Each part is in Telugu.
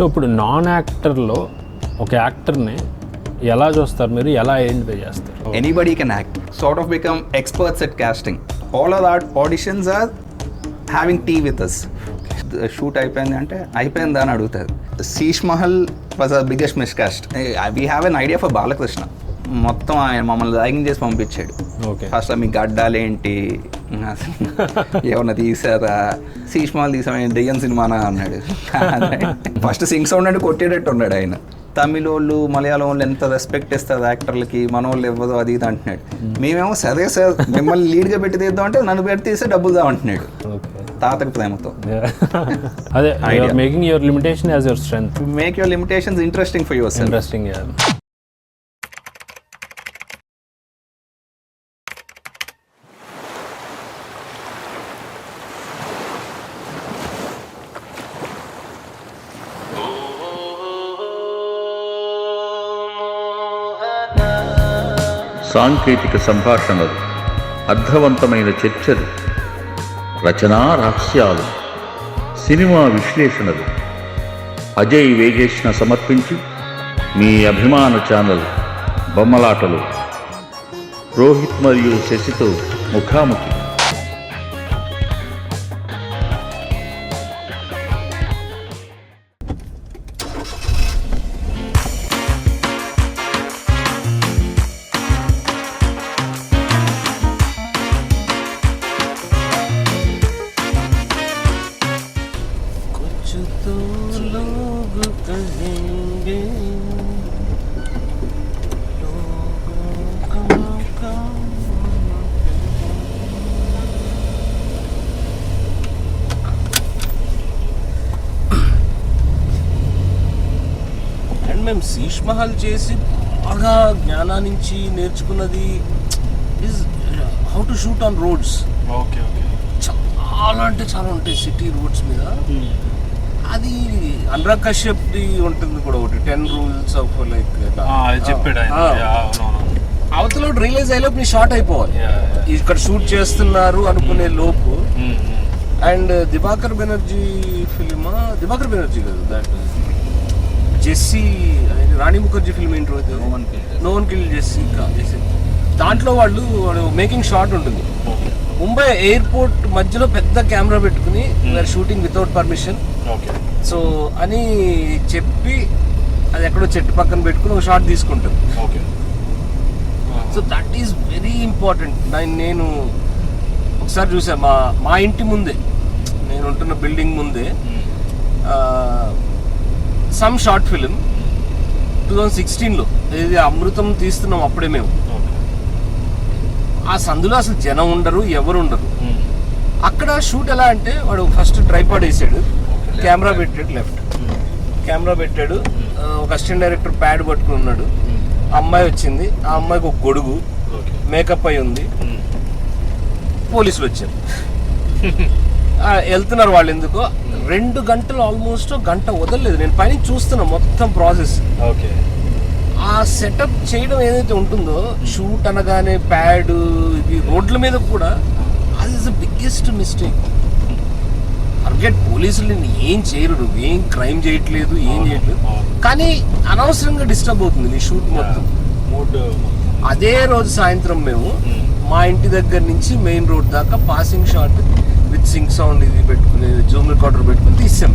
సో ఇప్పుడు నాన్ యాక్టర్లో ఒక యాక్టర్ని ఎలా చూస్తారు మీరు, ఎలా ఐడెంటిఫై చేస్తారు? Anybody can act, sort of become experts at casting. All of our auditions are having tea with us. Shoot అయిపోయింది అంటే అయిపోయిందా అని అడుగుతారు. Sheesh Mahal was our biggest miscast. We have an idea for Balakrishna. మొత్తం ఆయన మమ్మల్ని ర్యాగింగ్ చేసి పంపించాడు. ఫస్ట్ మీ గడ్డాలేంటి, ఏమన్నా తీసారా, శీష్ మహల్ తీసామని దెయ్యం సినిమానా అన్నాడు. ఫస్ట్ సింగ్ సౌండ్ అంటే కొట్టేటట్టు ఉన్నాడు ఆయన. తమిళ వాళ్ళు మలయాళం వాళ్ళు ఎంత రెస్పెక్ట్ ఇస్తారు యాక్టర్లకి, మన వాళ్ళు ఇవ్వదు అది ఇది అంటున్నాడు. మేమేమో సరే సార్ మిమ్మల్ని లీడ్గా పెట్టి తీద్దాం అంటే నన్ను పెట్టి తీస్తే డబ్బులు దా అంటున్నాడు తాతకి ప్రేమతో. అదే making your limitation as your strength. Make your limitations interesting for your self. Interesting. సాంకేతిక సంభాషణలు, అర్థవంతమైన చర్చలు, రచనా రహస్యాలు, సినిమా విశ్లేషణలు అజయ్ వేగేష్ణ సమర్పించి మీ అభిమాన ఛానల్ బొమ్మలాటలు రోహిత్ మరియు శశితో ముఖాముఖి. మేము శీష్ మహల్ చేసి బాగా జ్ఞానాన్నించి నేర్చుకున్నది is how to shoot on roads. చాలా అంటే చాలా ఉంటాయి సిటీ రోడ్స్ మీద. అది అనురాగ్ కశ్యప్ ఉంటుంది కూడా ఒకటి 10 rules ఆఫ్ లైక్ అవతల రియలైజ్ అయ్యేలోపు నీ షార్ట్ అయిపోవాలి, ఇక్కడ షూట్ చేస్తున్నారు అనుకునే లోపు. అండ్ దివాకర్ బెనర్జీ ఫిలిమా, దివాకర్ బెనర్జీ కదా that Jessie, Rani Mukerji film ఏంటో నో వన్ కిల్ జెస్సీ, దాంట్లో వాళ్ళు మేకింగ్ షాట్ ఉంటుంది. ముంబై ఎయిర్పోర్ట్ మధ్యలో పెద్ద కెమెరా పెట్టుకుని we are shooting without permission so అని చెప్పి అది ఎక్కడో చెట్టు పక్కన పెట్టుకుని ఒక షాట్ తీసుకుంటారు. So that is very important. నేను ఒకసారి చూసాను మా ఇంటి ముందే, నేను ఉంటున్న బిల్డింగ్ ముందే సమ్ షార్ట్ ఫిలిం 2016లో ఇది అమృతం తీస్తున్నాం అప్పుడే మేము. ఆ సందులో అసలు జనం ఉండరు, ఎవరు ఉండరు. అక్కడ షూట్ ఎలా అంటే వాడు ఫస్ట్ ట్రైపాడ్ వేసాడు, కెమెరా పెట్టాడు, లెఫ్ట్ కెమెరా పెట్టాడు, ఒక అసిస్టెంట్ డైరెక్టర్ ప్యాడ్ పట్టుకుని ఉన్నాడు. ఆ అమ్మాయి వచ్చింది, ఆ అమ్మాయికి ఒక గొడుగు, మేకప్ అయి ఉంది. పోలీసులు వచ్చారు, వెళ్తున్నారు వాళ్ళు. ఎందుకో 2 గంటలు ఆల్మోస్ట్ గంట వదలలేదు. నేను పైన చూస్తున్నా మొత్తం ప్రాసెస్. ఆ సెటప్ చేయడం ఏదైతే ఉంటుందో షూట్ అనగానే ప్యాడ్ ఇది రోడ్ల మీద కూడా, అది is the biggest mistake. Forget పోలీసులు ఏం చేయరు, నువ్వేం క్రైమ్ చేయట్లేదు, ఏం చేయట్లేదు, కానీ అనవసరంగా డిస్టర్బ్ అవుతుంది నీ షూట్ మొత్తం. అదే రోజు సాయంత్రం మేము మా ఇంటి దగ్గర నుంచి మెయిన్ రోడ్ దాకా passing shot with Singh sound ఇది పెట్టుకుని జూమ్ రికార్డర్ పెట్టుకుని తీసాం.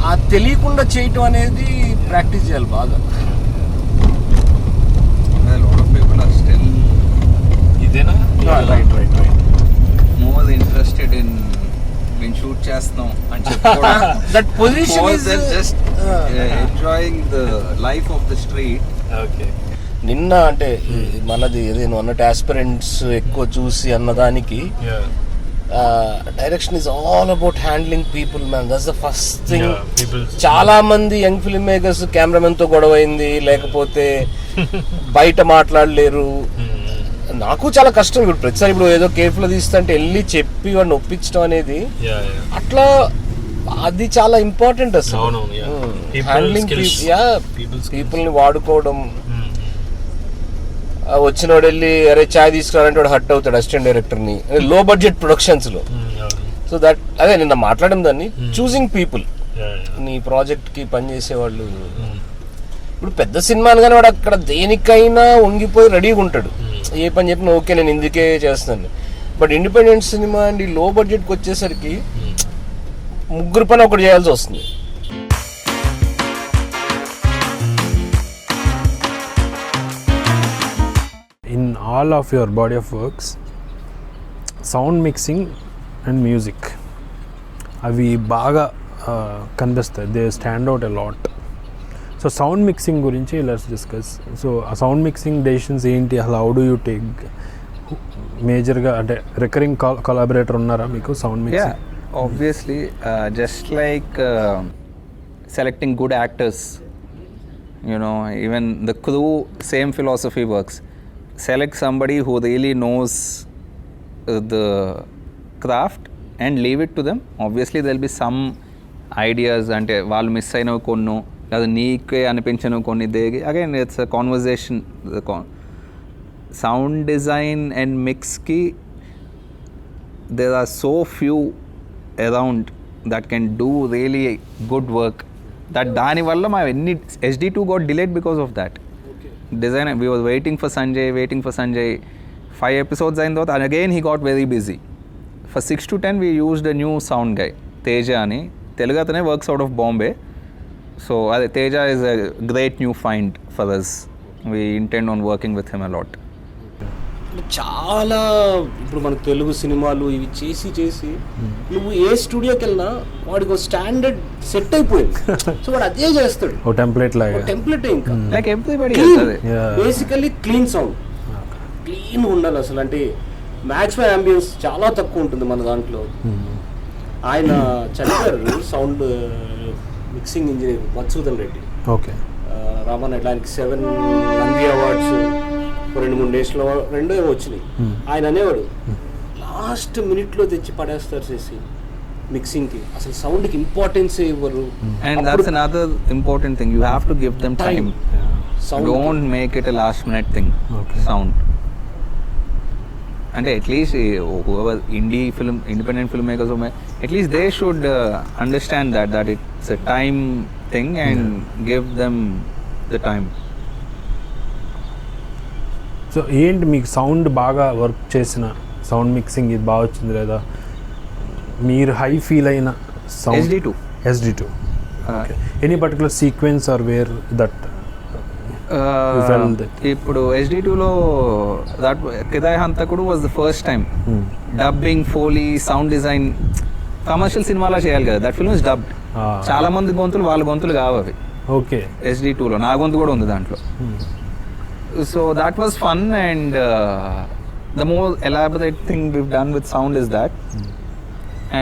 ఆ తెలియకుండా చేయటం అనేది ప్రాక్టీస్ చేయాలి బాగా. ఇదేనా right right right more interested in మేము షూట్ చేస్తాం అని చెప్పుకోవడం. That position is just enjoying the life of the street. Okay. నిన్న అంటే మనది ఏదేను అన్నట్టు ఆస్పిరెంట్స్ ఎక్కువ చూసి అన్నదానికి direction is all about handling people man. That's the first thing. చాలా మంది యంగ్ ఫిల్మ్ మేకర్స్ కెమెరామెన్ తో గొడవ అయింది, లేకపోతే బయట మాట్లాడలేరు. నాకు చాలా కష్టం ఇప్పుడు ప్రతిసారి ఇప్పుడు ఏదో కేఫ్లో తీస్తుంటే వెళ్ళి చెప్పి వాడిని ఒప్పించడం అనేది అట్లా అది చాలా ఇంపార్టెంట్ అసలు. హ్యాండ్లింగ్ పీపుల్ ని వాడుకోవడం. వచ్చినోడు వెళ్ళి అరే చాయ్ తీసుకురాలంటే వాడు హట్ అవుతాడు అసిస్టెంట్ డైరెక్టర్ ని లో బడ్జెట్ ప్రొడక్షన్స్ లో. సో దట్ అదే నిన్న మాట్లాడడం దాన్ని చూసింగ్ పీపుల్ నీ ప్రాజెక్ట్కి పనిచేసే వాళ్ళు. ఇప్పుడు పెద్ద సినిమా అనగానే వాడు అక్కడ దేనికైనా వంగిపోయి రెడీగా ఉంటాడు, ఏ పని చెప్పినా ఓకే నేను ఇందుకే చేస్తాను. బట్ ఇండిపెండెంట్ సినిమా అండ్ ఈ లో బడ్జెట్కి వచ్చేసరికి ముగ్గురు పని ఒకటి చేయాల్సి వస్తుంది. In all of your body of works sound mixing and music అవి బాగా కనిపిస్తాయి, they stand out a lot. So sound mixing గురించి లెట్స్ డిస్కస్. సో ఆ సౌండ్ మిక్సింగ్ డెసిషన్స్ ఏంటి, అసలు హౌ డూ యూ టేక్ మేజర్గా, అంటే రికరింగ్ కొలాబరేటర్ ఉన్నారా మీకు sound mixing? Obviously, just like selecting good actors, you know, even the crew, same philosophy works. Select somebody who really knows the craft and leave it to them. Obviously there will be some ideas అంటే వాళ్ళు మిస్ అయినవి కొన్ను లేదా నీకే అనిపించినవి కొన్ని దేగి again it's a conversation. Sound design and మిక్స్కి there are so few around that can do really good work that దాని వల్ల మా ఎన్ని HD2 got delayed because of that. Design, we were waiting for Sanjay 5 episodes అయిన తర్వాత, and again he got very busy. For 6 to 10 we used a new sound guy, Teja అని, తెలుగు అతనే, works out of Bombay. So Teja is a great new find for us. We intend on working with him a lot. చాలా ఇప్పుడు మనకు తెలుగు సినిమాలు ఇవి చేసి చేసి నువ్వు ఏ స్టూడియోకి వెళ్ళినా వాడికి ఒక స్టాండర్డ్ సెట్ అయిపోయింది. సో వాడు అదే చేస్తాడు, ఓ టెంప్లెట్ లాగా. టెంప్లెట్ ఇంకా Like everybody basically clean sound, clean ఉండాలి అసలు. అంటే మ్యాక్సిమం అంబియన్స్ చాలా తక్కువ ఉంటుంది మన దాంట్లో. ఆయన చనిపోయారు sound mixing engineer Madhusudan Reddy. Okay. Raman ఎట్లా ఆయనకి 7 నంది అవార్డ్స్ 2-3 డేస్లో 2 వచ్చినాయి. ఆయన అనేవాడు లాస్ట్ మినిట్లో తెచ్చి పడేస్తారు చేసి మిక్సింగ్కి, అసలు సౌండ్కి ఇంపార్టెన్స్ ఇవ్వరు. And that's another important thing, you have to give them time. Don't make it a last minute thing. Sound అంటే at least whoever independent filmmakers, at least they should understand that it's a time thing and give them the time. So ఏంటి మీకు సౌండ్ బాగా వర్క్ చేసిన సౌండ్ మిక్సింగ్ ఇది బాగా వచ్చింది లేదా మీరు హై ఫీల్ అయిన sound? SD2. Okay. Any particular sequence or where that ఇప్పుడు SD2లో దట్ కిదాయ్ హంతకుడు was the first time dubbing, Foley, sound design commercial సినిమాలో చేయాలి కదా. That film is dubbed. చాలా మంది గొంతులు వాళ్ళ గొంతులు కావు అవి. ఓకే. SD2లో నా గొంతు కూడా ఉంది దాంట్లో. So that was fun, and the more elaborate thing we've done with sound is that.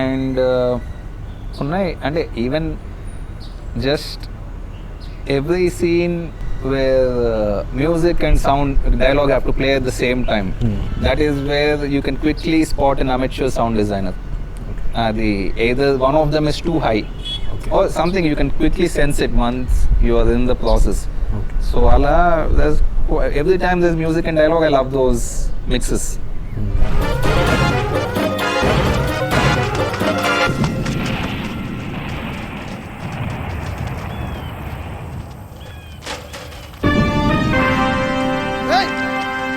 And and even just every scene where music and sound dialogue have to play at the same time. That is where you can quickly spot an amateur sound designer. Either one of them is too high or something, you can quickly sense it once you are in the process. So every time there's music and dialogue, I love those mixes.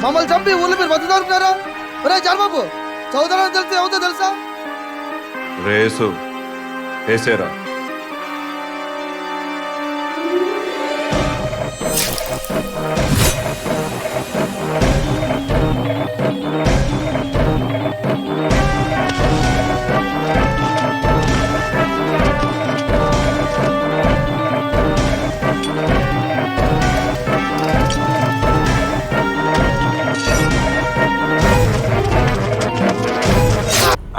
మమ్మల్ని చంపి ఊళ్ళో మీరు బతుకుతారుకున్నారా? ఒరే చాలబాబు, చదువుతారని తెలిస్తే అవుతా తెలుసా? రేసు వేసేరా.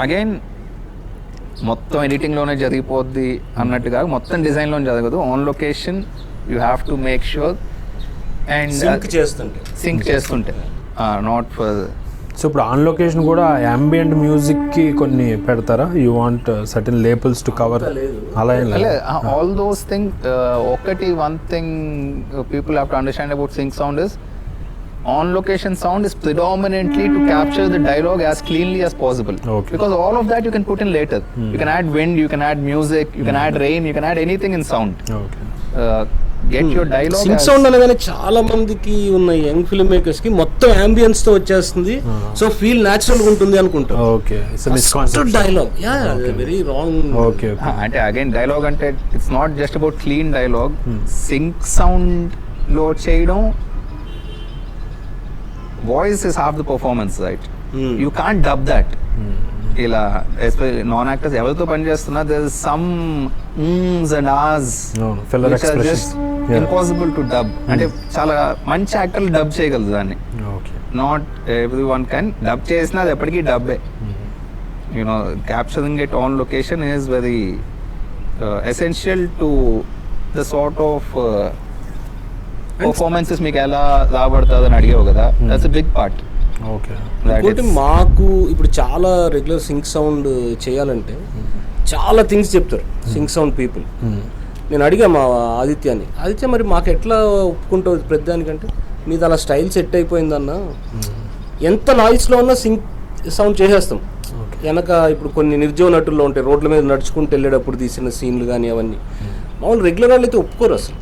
అగైన్ మొత్తం ఎడిటింగ్లోనే జరిగిపోద్ది అన్నట్టుగా మొత్తం డిజైన్లో జరగదు. On location you have to make sure and sync చేస్తుంటే నాట్ ఫర్. సో ఇప్పుడు ఆన్ లొకేషన్ కూడా యాంబియంట్ మ్యూజిక్కి కొన్ని పెడతారా? You want certain labels to cover? అలా ఏం లేదు. All those thing. ఒకటి one thing people have to understand about sync sound is on location sound is predominantly to capture the dialogue as cleanly as possible. Okay. Because all of that you can put in later. You can add wind, you can add music, you can add rain, you can add anything in sound. Okay Get your dialogue sync as- sound అనగానే చాలా మందికి ఉన్న యంగ్ ఫిల్మ్ మేకర్స్ కి మొత్తం అంబియన్స్ తో వచ్చేస్తుంది, సో ఫీల్ న్యాచురల్ గా ఉంటుంది అనుకుంటారు. Okay it's misconception dialogue very wrong. Okay okay అంటే అగైన్ డైలాగ్ అంటే it's not just about clean dialogue. Sync sound లో చేయడం, voice is half the performance, right? You can't dub that. ఇలా ఎస్పెషల్లీ నాన్ యాక్టర్స్ ఎవరితో పనిచేస్తున్నా there is some and ahs అవును filler expressions impossible to dub. అంటే చాలా మంచి యాక్టర్లు డబ్ చేయగలరు దాన్ని. Okay not every one can dub చేసినా అది ఎప్పటికీ డబ్బే. You know capturing it on location is very essential to the sort of performances మీకు ఎలా రాబడుతుంది అని అడిగావు కదా, that's a big part. Okay ఇంకోటి మాకు ఇప్పుడు చాలా రెగ్యులర్ సింక్ సౌండ్ చేయాలంటే చాలా థింగ్స్ చెప్తారు సింక్ సౌండ్ పీపుల్. నేను అడిగా మా ఆదిత్యాన్ని, ఆదిత్య మరి మాకు ఎట్లా ఒప్పుకుంటావు ప్రతిదానికంటే, మీది అలా స్టైల్ సెట్ అయిపోయిందన్న, ఎంత నాయిస్లో ఉన్నా సింక్ సౌండ్ చేసేస్తాం. వెనక ఇప్పుడు కొన్ని నిర్జీవ నటుల్లో ఉంటాయి, రోడ్ల మీద నడుచుకుంటూ వెళ్ళేటప్పుడు తీసిన సీన్లు కానీ అవన్నీ మామూలు రెగ్యులర్ వాళ్ళు అయితే ఒప్పుకోరు అసలు.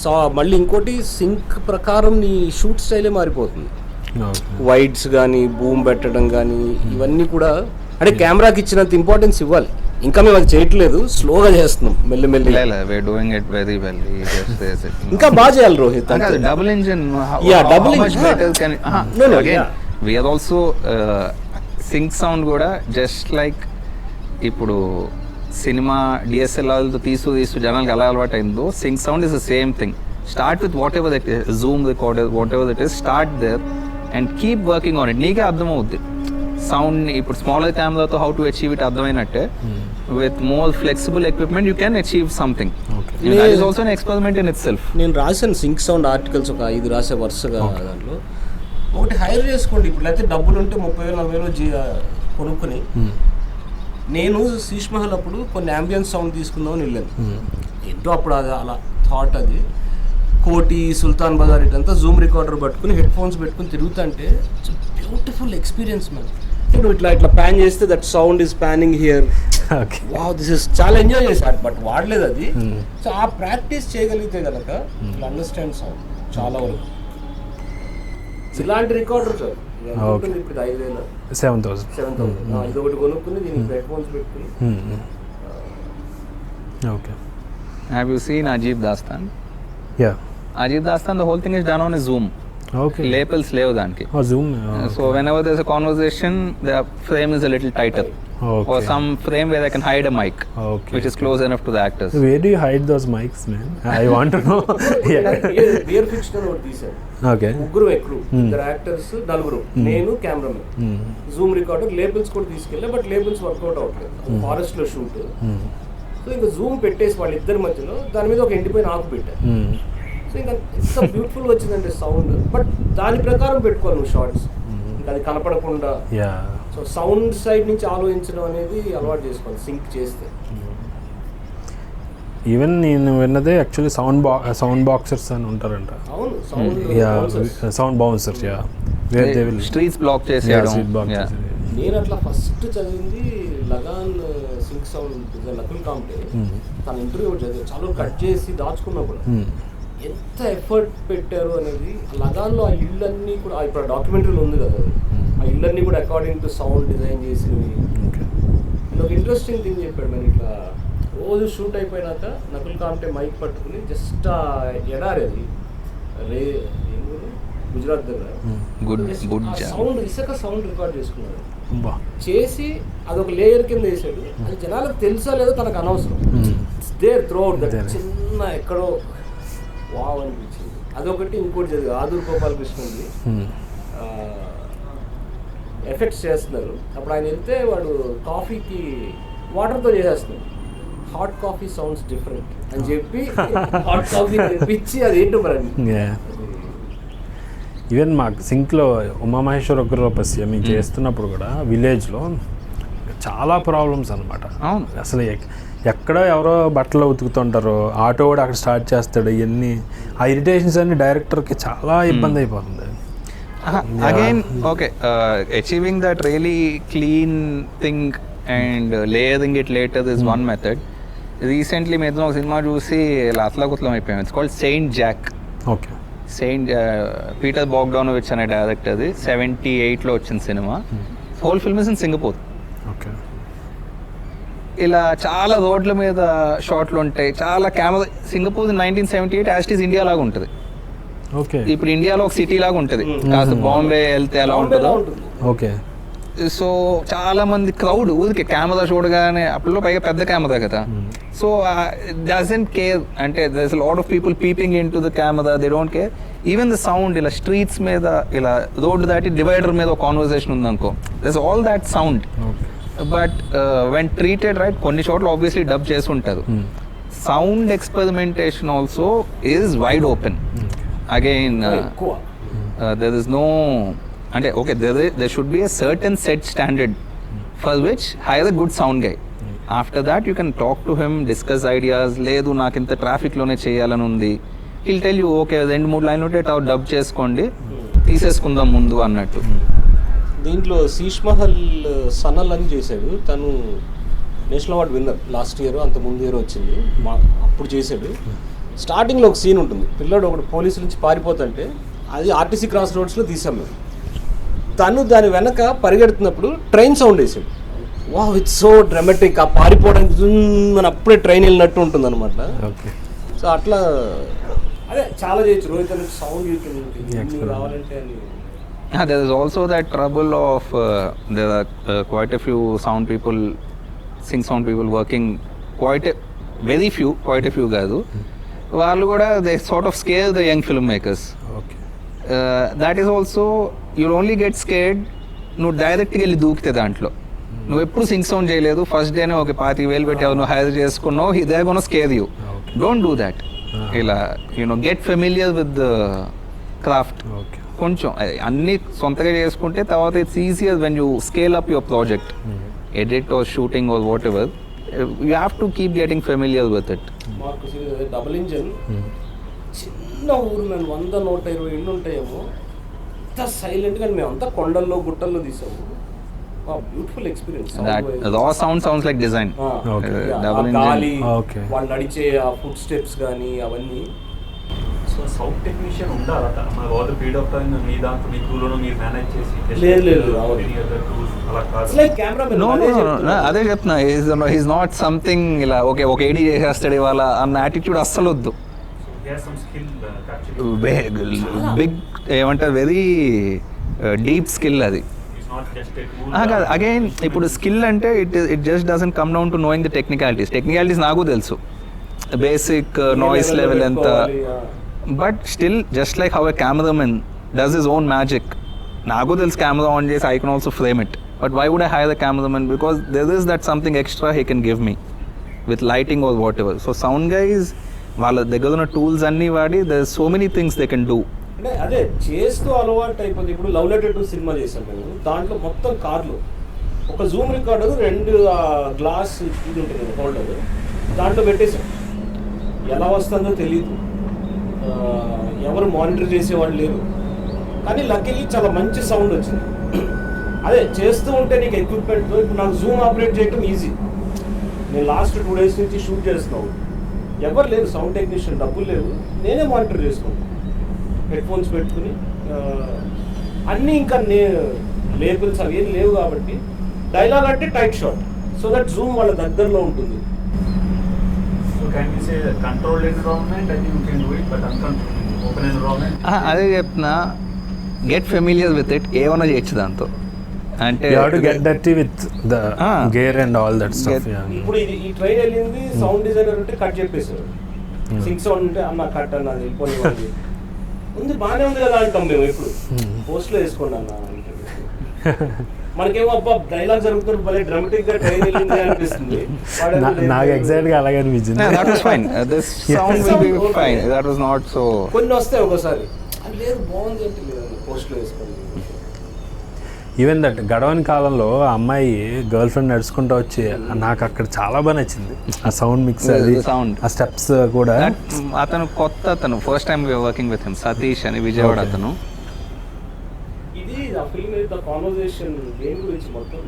సో మళ్ళీ ఇంకోటి సింక్ ప్రకారం నీ షూట్ స్టైలే మారిపోతుంది. వైడ్స్ కానీ బూమ్ పెట్టడం కానీ ఇవన్నీ కూడా అంటే కెమెరాకి ఇచ్చినంత ఇంపార్టెన్స్ ఇవ్వాలి. ఇంకా మేము అది చేయట్లేదు, స్లోగా చేస్తున్నాం మెల్లిమెల్లి. Doing it very well. ఇంకా బాగా చేయాలి Rohit. Double Engine. Yeah, double engine. No, yeah. We are also sync sound కూడా జస్ట్ లైక్ ఇప్పుడు సినిమా డిఎస్ఎల్ఆర్తో తీస్తూ జనాలకు ఎలా అలవాటు అయిందో, sync sound is the same thing. Start with whatever that is, zoom recorder, whatever that is, start there and keep working on it. నీకే అర్థమవుద్ది సౌండ్. ఇప్పుడు స్మాలర్ కెమెరాతో హౌ టు అచీవ్ ఇట్ అర్థమైనట్టే, with more flexible equipment you can achieve something. That is also an experiment in itself. నేను రాశాను సింక్ సౌండ్ ఆర్టికల్స్ ఒక 5 రాసే వరుసగా. దాంట్లో ఒకటి హైర్ చేసుకోండి. ఇప్పుడు అయితే డబ్బులు ఉంటే 30,000-40,000 కొనుక్కొని, నేను శీష్ మహల్ అప్పుడు కొన్ని అంబియన్స్ సౌండ్ తీసుకుందామని వెళ్ళాను. ఏంటో అప్పుడు అది అలా థాట్, అది కోటి, సుల్తాన్ బజార్ ఇటంతా జూమ్ రికార్డర్ పట్టుకుని హెడ్ ఫోన్స్ పెట్టుకుని తిరుగుతుంటే బ్యూటిఫుల్ ఎక్స్పీరియన్స్ మ్యాన్. ఇప్పుడు ఇట్లా ప్యాన్ చేస్తే that sound is panning here. Wow, this is చాలా ఎంజాయ్ చేశాను. బట్ వాడలేదు అది. సో ఆ ప్రాక్టీస్ చేయగలిగితే కనుక అండర్స్టాండ్ సౌండ్ చాలా వరకు. ఇలాంటి రికార్డర్ సార్ ఇప్పుడు 5,000, 7,000 ఇదొకటి కొనుక్కుని దీనికి హెడ్ ఫోన్స్ పెట్టుకుని. Okay Have you seen Ajib Dastan? Yeah Ajib Dastan, the whole thing is done on a Zoom. Okay Lapels leave danki. Zoom So whenever there's a conversation, the frame is a little tighter. Or some frame where I can hide a mic, Okay. which is close enough to the actors. Where do you hide those mics, man? I want to know. Rear fiction ఒకటి తీశారు. Okay. ముగ్గురు ఎక్రు, 2 యాక్టర్స్, 4, నేను కెమెరామెన్. జూమ్ రికార్డర్, లేబుల్స్ కూడా తీసుకెళ్ళా, బట్ లేబుల్స్ వర్కౌట్ అవ్వట్లేదు. ఫారెస్ట్ లో షూట్. సో ఇంకా జూమ్ పెట్టేసి వాళ్ళిద్దరి మధ్యలో దాని మీద ఒక ఎండిపోయిన ఆకు పెట్టారు. సో ఇంకా ఎంత బ్యూటిఫుల్ వచ్చిందంటే సౌండ్. బట్ దాని ప్రకారం పెట్టుకోవాలి నువ్వు షార్ట్స్, ఇంకా అది కనపడకుండా. Yeah. సో సౌండ్ సైడ్ నుంచి ఆలోచించడం అనేది అలవాటు చేసుకోవాలి సింక్ చేస్తే. ఈవెన్ నేను విన్నదే యాక్చువల్లీ సౌండ్ బాక్సర్స్ అని ఉంటారంట. అవును, sound sound bouncers. Yeah where they will Streets block చేసేయడం. Yeah. నేను అట్లా ఫస్ట్ చదివింది లగాన్ సింక్ సౌండ్ నకుల్ కాంటే. తన ఇంటర్వ్యూ చదివి చాలా కట్ చేసి దాచుకున్నా కూడా ఎంత ఎఫర్ట్ పెట్టారు అనేది. లగాన్లో ఆ ఇళ్ళన్నీ కూడా ఇప్పుడు డాక్యుమెంటరీలో ఉంది కదా, ఆ ఇళ్ళన్నీ కూడా అకార్డింగ్ టు సౌండ్ డిజైన్ చేసినవి. అండ్ ఒక ఇంట్రెస్టింగ్ థింగ్ చెప్పాడు. మరి ఇట్లా రోజు షూట్ అయిపోయినాక నకుల్ కాంటే మైక్ పట్టుకుని జస్ట్ ఎడారి అది గుజరాత్ దగ్గర సౌండ్, ఇసుక సౌండ్ రికార్డ్ చేసుకున్నాడు. చేసి అదొక లేయర్ కింద వేసాడు. అది జనాలకు తెలుసా లేదో తనకు అనవసరం. దేర్ త్రూ అవుట్ దట్ చిన్న ఎక్కడో వావ్ అనిపించింది. అదొకటి. ఇంకోటి చదివి ఆదూర్ గోపాలకృష్ణది ఎఫెక్ట్స్ చేస్తున్నారు. అప్పుడు ఆయన వెళ్తే వాడు కాఫీకి వాటర్తో చేసేస్తున్నాడు. హాట్ కాఫీ సౌండ్స్ డిఫరెంట్ అని చెప్పి హాట్ కాఫీ తెప్పించి అది ఏంటో మరి. ఈవెన్ మాకు సింక్లో ఉమామహేశ్వర ఉగ్రరూపస్య మేము చేస్తున్నప్పుడు కూడా విలేజ్లో చాలా ప్రాబ్లమ్స్ అనమాట. అవును. అసలు ఎక్కడో ఎవరో బట్టలు ఉతుకుతుంటారు, ఆటో కూడా అక్కడ స్టార్ట్ చేస్తాడు, ఇవన్నీ ఆ ఇరిటేషన్స్ అన్ని డైరెక్టర్కి చాలా ఇబ్బంది అయిపోతుంది. Again okay, achieving that really clean thing and layering it later is one method. Recently మేము ఒక సినిమా చూసి అతలాకుతలం అయిపోయాం. It's called Saint Jack. Okay. Peter Bogdanovich అనే డైరెక్టర్, అది 78లో వచ్చిన cinema. Whole film is in Singapore. Okay. ఇలా చాలా రోడ్ల మీద షాట్లు ఉంటాయి, చాలా కెమెరా. సింగపూర్ 1978 యాస్టీస్ ఇండియా లాగా ఉంటుంది. ఓకే. ఇప్పుడు ఇండియాలో ఒక సిటీ లాగా ఉంటుంది, కాస్త బాంబే వెళ్తే ఎలా ఉంటుందో. ఓకే. సో చాలా మంది క్రౌడ్ ఊరికి కెమెరా చూడగానే, అప్పుడు పైగా పెద్ద కెమెరా కదా, సో డజంట్ కేర్. అంటే there's lot of people peeping into the camera, they don't care. Even the sound, ఇలా స్ట్రీట్స్ మీద, ఇలా రోడ్డు దాటి డివైడర్ మీద ఒక కాన్వర్సేషన్ ఉందనుకో, there's all that sound. But when treated right, కొన్ని చోట్ల ఆబ్వియస్లీ డబ్ చేసుకుంటారు. Sound experimentation also is wide open. Again there is no, అంటే okay, there should be a certain set standard for which hire a good sound guy. After that you can talk to him, discuss ideas. లేదు నాకు ఇంత ట్రాఫిక్లోనే చేయాలని ఉంది, he'll tell you ఓకే 2-3 లైన్లు ఉంటే డబ్ చేసుకోండి, తీసేసుకుందాం ముందు అన్నట్టు. దీంట్లో శీష్ మహల్ సనల్ అని చేశాడు, తను national award winner last year, అంత ముందు ఇయర్ వచ్చింది, అప్పుడు చేశాడు. స్టార్టింగ్లో ఒక సీన్ ఉంటుంది, పిల్లడు ఒకటి పోలీసుల నుంచి పారిపోతుంటే, అది ఆర్టీసీ క్రాస్ రోడ్స్లో తీసాం మేము. తను దాని వెనక పరిగెడుతున్నప్పుడు ట్రైన్ సౌండ్ వేసాడు. Wow, it's so dramatic. ఆ పారిపోవడానికి మన అప్పుడే ట్రైన్ వెళ్ళినట్టు ఉంటుంది అనమాట. సో అట్లా అదే చాలా చేయొచ్చు. రోహిత్ అనేది సౌండ్ రావాలంటే అని. There is also that trouble of there are quite a few sound people, sing sound people working, quite a few కాదు, వాళ్ళు కూడా they sort of scare the young filmmakers. Okay. That is also, you'll only get scared నువ్వు డైరెక్ట్గా వెళ్ళి దూకితే దాంట్లో. నువ్వు ఎప్పుడు సింగ్ సౌండ్ చేయలేదు, ఫస్ట్ డేనే ఒక 25,000 పెట్టావు, నువ్వు హైర్ చేసుకున్నావు, they gonna scare you. Don't do that. ఇలా get familiar with the craft. కొంచెం అన్నీ సొంతగా చేసుకుంటే తర్వాత it's easier when you scale up your project, edit or shooting or whatever. You have to keep getting familiar with it. మాకు డబుల్ ఇంజన్ చిన్న ఊరు, మేము 100-120 ఇళ్ళు ఉంటాయేమో, అంత సైలెంట్గా. మేము అంతా కొండల్లో గుట్టల్లో తీసాము. Beautiful experience. Raw sound sounds like design. గాలి, వాళ్ళు నడిచే ఆ ఫుట్ స్టెప్స్ కానీ అవన్నీ. సో సౌండ్ టెక్నీషియన్ ఉండాలట మన ఓవర్ పీరియడ్ ఆఫ్ టైం మీ దాంట్లో మీ క్రూలో మీరు మేనేజ్ చేసి. లేదు అదే చెప్తున్నా, ఈజ్ నాట్ సంథింగ్ ఇలా ఓకే ఒక ఏడీ చేసేస్తాడు ఇవాళ అన్న యాటిట్యూడ్ అస్సలు వద్దు. బిగ్ ఏమంటారు, వెరీ డీప్ స్కిల్ అది. కాదు, అగైన్ ఇప్పుడు స్కిల్ అంటే it just doesn't come down to knowing the technicalities నాకు తెలుసు, బేసిక్ నాయిస్ లెవెల్ ఎంత. But still just like how a cameraman does his own magic, నాకు తెలుసు కెమెరా ఆన్ చేసి I can also frame it. But why would I hire the cameraman? Because there is that something extra he can give me with lighting or whatever. So sound guys వాళ్ళ దగ్గర ఉన్న టూల్స్ అన్నీ వాడి there so many things they can do. అంటే అదే చేస్తూ అలవాటు అయిపోతుంది. ఇప్పుడు లవ్ లెటర్ టు సినిమా చేశాను నేను, దాంట్లో మొత్తం కార్లు, ఒక జూమ్ రికార్డర్, 2 గ్లాస్ ఇది ఉంటుంది హోల్డర్, దాంట్లో పెట్టేశాం. ఎలా వస్తుందో తెలియదు, ఎవరు మానిటర్ చేసేవాళ్ళు లేరు, కానీ లక్కీలీ చాలా మంచి సౌండ్ వచ్చింది. అదే చేస్తూ ఉంటే నీకు ఎక్విప్మెంట్తో, ఇప్పుడు నాకు జూమ్ ఆపరేట్ చేయడం ఈజీ. నేను లాస్ట్ 2 days నుంచి షూట్ చేస్తున్నాను, ఎవరు లేరు సౌండ్ టెక్నీషియన్, డబ్బులు లేవు, నేనే మానిటర్ చేసుకున్నాను హెడ్ ఫోన్స్ పెట్టుకుని. అన్నీ ఇంకా లేబుల్స్ అవి ఏం లేవు కాబట్టి డైలాగ్ అంటే tight shot, so that Zoom వాళ్ళ దగ్గరలో ఉంటుంది. అదే చెప్తున్నా, గెట్ ఫెమిలియర్ విత్ ఇట్, ఏమన్నా చేయొచ్చు దాంతో. అంటే ఇప్పుడు ఈ ట్రైన్ వెళ్ళింది, సౌండ్ డిజైనర్ ఉంటే కట్ చెప్పేశారు, సింగ్ సౌండ్ ఉంటే అన్న కట్ అన్న వెళ్ళిపోయి ఉంది, బాగానే ఉంది కదా అంటాం మేము. ఎప్పుడు పోస్ట్లో వేసుకోండి అన్న అంటే మనకేమో అబ్బా డైలాగ్ జరుగుతుంది భలే డ్రామాటిక్ గా ట్రైన్ వెళ్ళింది అనిపిస్తుంది. నాకు ఎగ్జాక్ట్ గా అలాగే అనిపించింది. కొన్ని వస్తాయి ఒకసారి, అది లేదు బాగుంది అంటే లేదు పోస్ట్లో వేసుకోండి. ఈవెన్ దట్ గడవని కాలంలో ఆ అమ్మాయి గర్ల్ ఫ్రెండ్ నడుచుకుంటూ వచ్చి నాకు అక్కడ చాలా బాగా నచ్చింది ఆ సౌండ్ మిక్స్ అది సౌండ్ ఆ స్టెప్స్ కూడా. అతను కొత్త అతను first time working with him, Satish అని విజయవాడ అతను. ఇది ఆ ఫిల్మ్ ద కాన్వర్సేషన్ దేని గురించి మొత్తం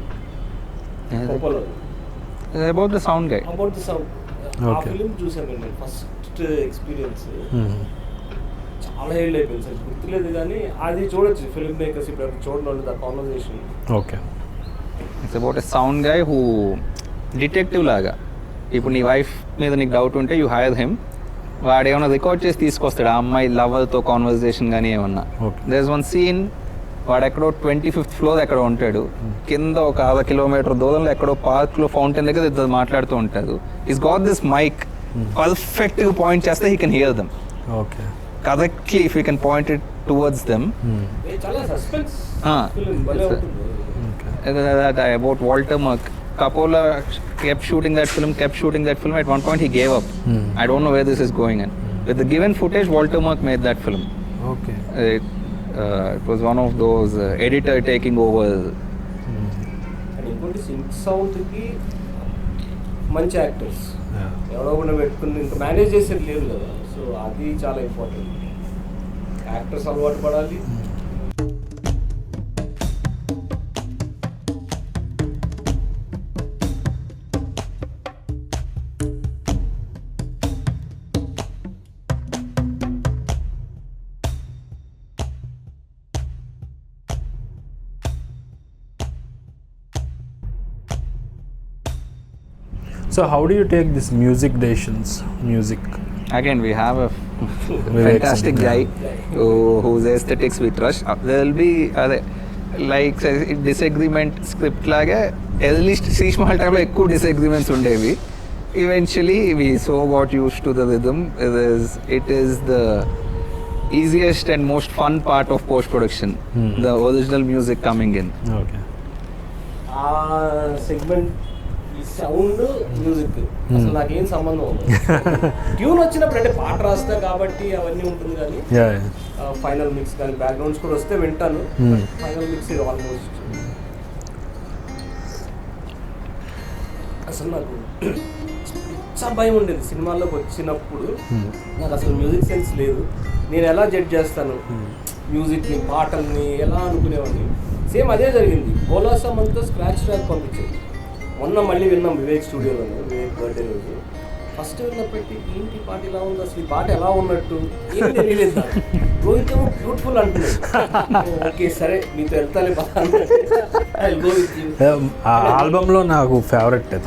about the sound guy. About the sound. ఆ Okay. ఫిల్మ్ చూసాను నేను ఫస్ట్ ఎక్స్పీరియన్స్. చాలా ఏళ్ళు అయిపోయింది సార్, గుర్తులేదు కానీ అది చూడొచ్చు ఫిల్మ్ మేకర్స్ ఇప్పుడు చూడండి the conversation. Okay. It's about a sound guy who detective లాగా. ఇప్పుడు నీ వైఫ్ మీద నీకు డౌట్ ఉంటే యూ హైర్ హిమ్, వాడు ఏమైనా రికార్డ్ చేసి తీసుకొస్తాడు ఆ అమ్మాయి లవర్తో కాన్వర్సేషన్ కానీ ఏమన్నా. Okay. There is one scene, వాడు ఎక్కడో 25th ఫ్లోర్ ఎక్కడో ఉంటాడు, కింద ఒక 1/2 కిలోమీటర్ దూరంలో ఎక్కడో పార్క్లో ఫౌంటైన్ దగ్గర ఇద్దరు మాట్లాడుతూ ఉంటారు. ఈస్ గాట్ దిస్ మైక్, పర్ఫెక్ట్గా పాయింట్ చేస్తే he can hear them okay. Correctly if you can point it towards them. చాలా సస్పెన్స్ Ah, ఫిల్మ్ భలే it's a- ఉంటుంది. that about Walter Murch. Coppola kept shooting that film. At one point he gave up. I don't know where this is going in. With the given footage, Walter Murch made that film. Okay. It was one of those editor taking over. And ఇంకోటి సింక్ సౌండ్కి మంచి యాక్టర్స్ ఎవరో కూడా పెట్టుకుని ఇంకా మేనేజ్ చేసేది లేదు కదా, సో అది చాలా ఇంపార్టెంట్. యాక్టర్స్ అలవాటు పడాలి. So how do you take this music decisions? Music. Again, we have a Vivek fantastic Singh, guy whose aesthetics we trust. There will be like disagreement script లాగే at least Sheesh Mahal time లో ఎక్కువ disagreements ఉండేవి. Eventually we so got used to the rhythm. It is the easiest and most fun part of post production, the original music coming in. Okay. ఆ సెగ్మెంట్ ఈ సౌండ్ మ్యూజిక్ అసలు నాకేం సంబంధం ఉండదు. ట్యూన్ వచ్చినప్పుడు అంటే పాట రాస్తా కాబట్టి అవన్నీ ఉంటుంది కానీ Yeah. ఫైనల్ మిక్స్ కానీ బ్యాక్గ్రౌండ్స్ కూడా వస్తే వింటాను. ఫైనల్ మిక్స్ ఇది ఆల్మోస్ట్ అసలు నాకు చాలా భయం ఉండేది సినిమాల్లోకి వచ్చినప్పుడు. నాకు అసలు మ్యూజిక్ సెన్స్ లేదు, నేను ఎలా జడ్జ్ చేస్తాను మ్యూజిక్ని పాటల్ని ఎలా అనుకునేవాడిని. సేమ్ అదే జరిగింది. బోలాసం అంతా స్క్రాచ్ ట్రాక్ పంపించింది. మొన్న మళ్ళీ విన్నాం వివేక్ స్టూడియోలోనే, వివేక్ బర్త్డే రోజు. ఫస్ట్ విన్నప్పటి ఏంటి పాట ఇలా ఉంది, అసలు ఈ పాట ఎలా ఉన్నట్టు ఏం తెలియలేదు నాకు. రోహిత్ బ్యూటిఫుల్ అంటున్నాడు. ఓకే సరే మీతో వెళ్తానే ఆ ఆల్బమ్లో నాకు ఫేవరెట్ అది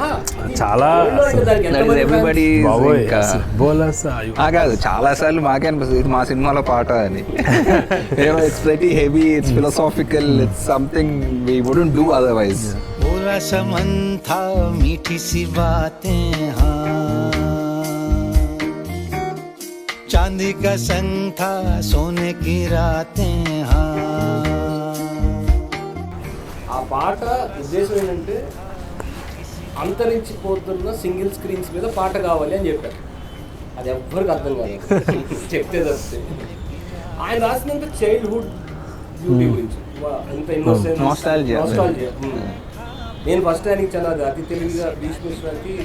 చాలా. బాబోయ్ కాదు, చాలా సార్లు మాకే అనిపిస్తుంది ఇది మా సినిమాలో పాట అని. It's very heavy, it's philosophical, it's something we wouldn't do otherwise. बोला समन था मीठी सी बातें, हाँ चांदी का संग था सोने की रातें, हाँ. ఆ పాట ఉద్దేశం ఏంటంటే అంతరించిపోతున్న సింగిల్ స్క్రీన్స్ మీద పాట కావాలి అని చెప్పారు. అది ఎవ్వరికి అర్థం కాదు చెప్తే తప్పితే. ఆయన రాసినంత చైల్డ్హుడ్ బ్యూటీ గురించి అంత ఇన్నోసెన్స్, Nostalgia. nostalgia. నేను ఫస్ట్ ఆయనకి చాలా అతి తెలివిగా భీష్మిశ్రాకి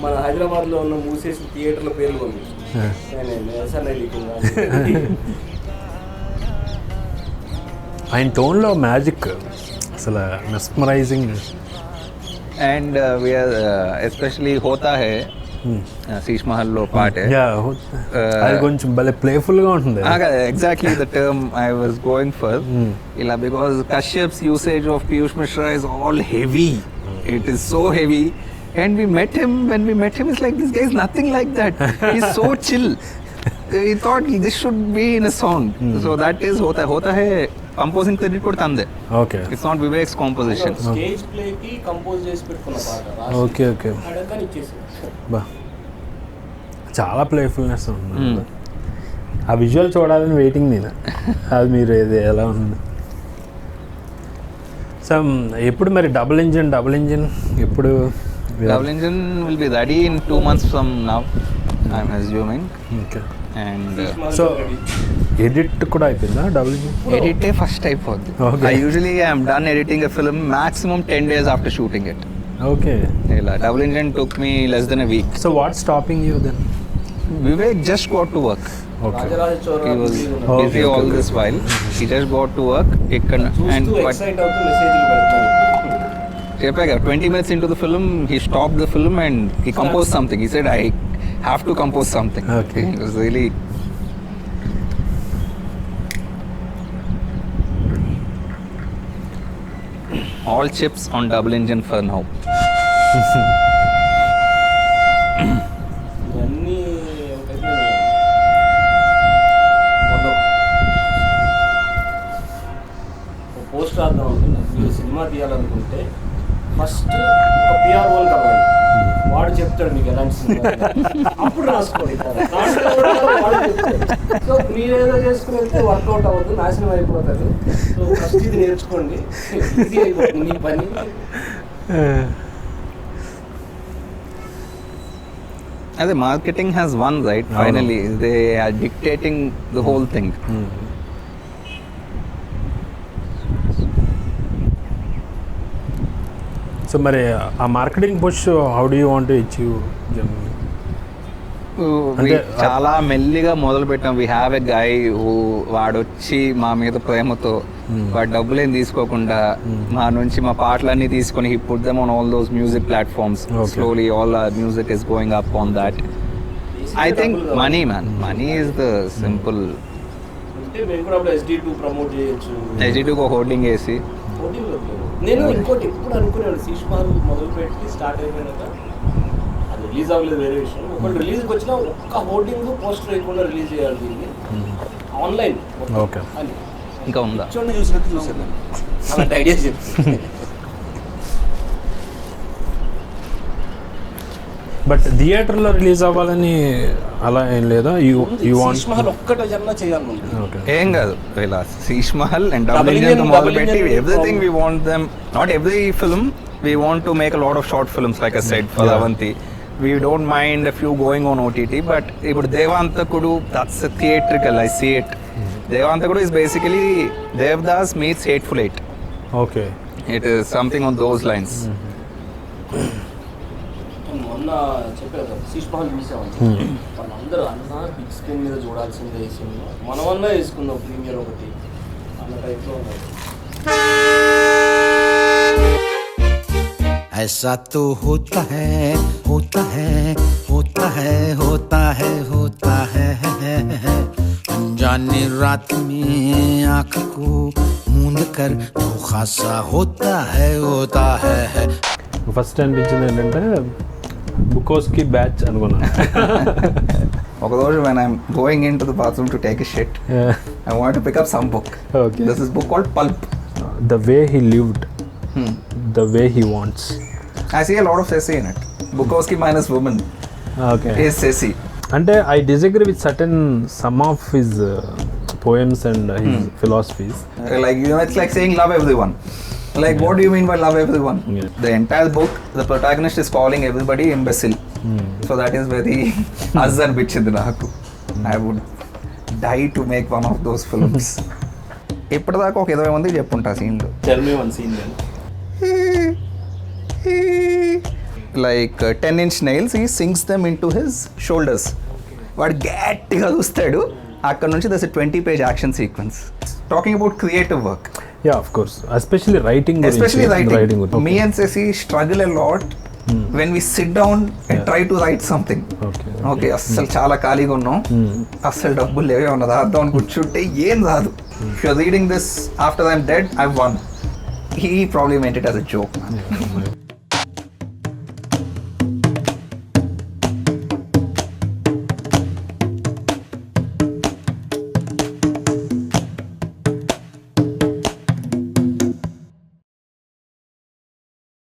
మన హైదరాబాద్లో ఉన్న మూసేసిన థియేటర్ల పేర్లు పంపించాను. ఆయన టోన్లో మ్యాజిక్ అసలు మెస్మరైజింగ్. అండ్ వీఆర్ ఎస్పెషలీ హోతా హై శీష్ మహల్లో పాటే. అది కొంచెం భలే ప్లేఫుల్గా ఉంటుంది. Exactly the term I was going for. ఇలా because Kashyap's usage of Piyush Mishra is all heavy. It is so heavy. And we met him, when we met him, it's like, this guy is nothing like that. He's so chill. We thought this should be in a song. So that is Hota Hai. Composing credit కూడా తందే. Okay. It's not Vivek's composition. Stage ప్లేకి కంపోజ్ చేసి పెట్టుకున్న పాట. Okay okay. అడగని ఇచ్చేసి బా చాలా ప్లేఫుల్నెస్ ఉంది. ఆ విజువల్ చూడాలని వెయిటింగ్ నేను. అది మీరు ఇది ఎలా ఉంది. సో ఎప్పుడు మరి డబుల్ ఇంజిన్ ఎప్పుడు? Double engine will be ready in 2 months from now, I'm assuming. Okay. And so edit కూడా అయిపోయిందా డబుల్ ఎడిటే ఫస్ట్ అయిపోద్ది. Okay. I usually I'm done editing a film maximum 10 days after shooting it. Okay. ఇలా Double Engine took me less than a week. So what stopping you then? Vivek just got to work. ఓకే. He was Okay, busy all okay. this while. He just got to work. And but చెప్పాక 20 minutes into the film, he stopped the film and he composed something. He said, I have to compose something. Okay. It was really... all chips on double engine for now. ఇవన్నీ పోస్ట్ రాద్దాం అనుకున్నా. మీరు సినిమా తీయాలనుకుంటే ఫస్ట్ ఒక పిఆర్ఓని కలవండి, వాడు చెప్తాడు మీకు ఎలాంటి సినిమా అప్పుడు రాసుకోండి. దాంట్లో కూడా వాడు చెప్తాడు. సో మీరేదో చేసుకుని వెళ్తే వర్కౌట్ అవ్వద్దు, నాశనం అయిపోతుంది. సో ఫస్ట్ ఇది నేర్చుకోండి, ఇది అయిపోతుంది మీ పని. The marketing has won, right? Finally, they are dictating the whole thing. So మరి ఆ marketing push how do you want to achieve? అంటే చాలా మెల్లిగా మొదలు పెట్టాం. వీ హ్యావ్ ఎ గై వాడొచ్చి మా మీద ప్రేమతో వాడు డబ్బులేం తీసుకోకుండా మా నుంచి మా పాటలన్నీ తీసుకొని he put them on all those music platforms. Slowly all our music is going up on that. I think money is the simple. అంటే మేము కూడా అప్పుడు SD2 ప్రమోట్ చేయొచ్చు. SD2 హోర్డింగ్ వేసి నేను ఇంకోటి ఎప్పుడు అనుకునేవాడు, శీష్ మహల్ మొదలుపెట్టి స్టార్ట్ అయిపోయినాక అది రిలీజ్ అవ్వలేదు వేరే విషయం. ఒకటి రిలీజ్కి వచ్చినా ఒక్క హోర్డింగ్ పోస్టర్ వేయకుండా రిలీజ్ చేయాలి దీన్ని ఆన్లైన్ ఓకే అని. ఇంకా ఉందా? చూడండి, చూసినట్టు చూసాను అలాంటి ఐడియా చెప్తాను. బట్ థియేటర్లో రిలీజ్ అవ్వాలని అలా ఏం లేదా? యూ వాంట్ శీష్ మహల్ ఒక్కటే జన్నా చేయాలి. ఓకే. ఏం కాదు, ఇలా Sheesh Mahal and Double Engine మొదలు పెట్టి everything we want them, not every film we want to make a lot of short films like I said for Avanti. We don't mind a few going on OTT, but ఇప్పుడు Devanthakudu that's theatrical, I see it. Devanthakudu is basically Devdas meets Hateful Eight. Okay. It is something on those lines. మొన్న చెప్పారు కదా శీష్ మహల్ చూసామని, వాళ్ళందరూ అన్న బిగ్ స్క్రీన్ మీద చూడాల్సిందే ఈ సినిమా, మనమన్నా వేసుకుందాం ప్రీమియర్ ఒకటి అన్న టైప్లో ఉన్నారు. ऐसा तो होता है होता है होता है होता है होता है अनजाने रात में आँख को मूंद कर तो खासा होता है ఫస్ట్ అనిపించింది ఏంటంటే బుకోస్కి బ్యాచ్ అనుకున్నాను. ఒకరోజు when I'm going into the bathroom to take a shit, I want to pick up some book. Okay. This is book called Pulp. The way he lived, the way he wants. I see a lot of essay in it. Bukowski minus woman Okay. is essay. అంటే I disagree with certain some of his poems and his philosophies. Like, you know, it's like saying love everyone. Like, what do you mean by love everyone? Yeah. The entire book, the protagonist is calling everybody imbecile. So that is very azar bichid naku. I would die to make one of those films. ఇప్పటిదాకా ఒక 20 మందికి చెప్పుంటా సీన్లు. Tell me one scene then. Like 10-inch nails, he sinks them into his shoulders. వాడు గట్టిగా చూస్తాడు. అక్కడ నుంచి there's a 20-page action sequence. Talking about creative work. Yeah, of course. Especially writing. Especially writing. Okay. Me and Ceci struggle a lot when we sit down and try to write something. Okay, అస్సలు చాలా ఖాళీగా ఉన్నాం, అస్సలు డబ్బులు లేవే ఉన్నది, రాద్దాం అని కూర్చుంటే ఏం రాదు. If you're reading this after I'm dead, I've won. He probably meant it as a joke, man.